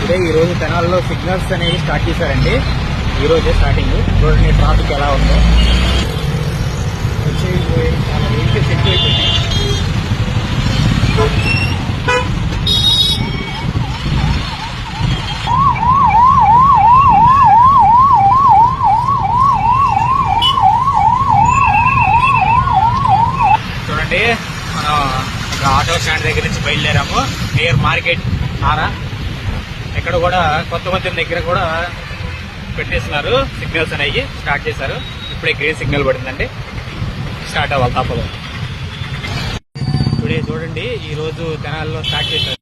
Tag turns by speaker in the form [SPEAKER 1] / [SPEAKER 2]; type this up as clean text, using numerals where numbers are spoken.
[SPEAKER 1] ఇదే ఈ రోజు తెనాలిలో సిగ్నల్స్ అనేవి స్టార్ట్ చేశారండి. ఈ రోజే స్టార్టింగ్. చూడండి ట్రాఫిక్ ఎలా ఉందో. వచ్చి చాలా వెహికల్స్ ఎక్కువైపోయినాయి. చూడండి మనం ఆటో స్టాండ్ దగ్గర నుంచి బయలుదేరాము. నియర్ మార్కెట్ ఆరా ఇక్కడ కూడా కొత్త దగ్గర కూడా పెట్టేస్తున్నారు. సిగ్నల్స్ అనేవి స్టార్ట్ చేశారు. ఇప్పుడే గ్రీన్ సిగ్నల్ పడిందండి. స్టార్ట్ అవ్వాలి తప్పదు. ఇప్పుడే చూడండి ఈ రోజు తెనాలిలో స్టార్ట్ చేశారు.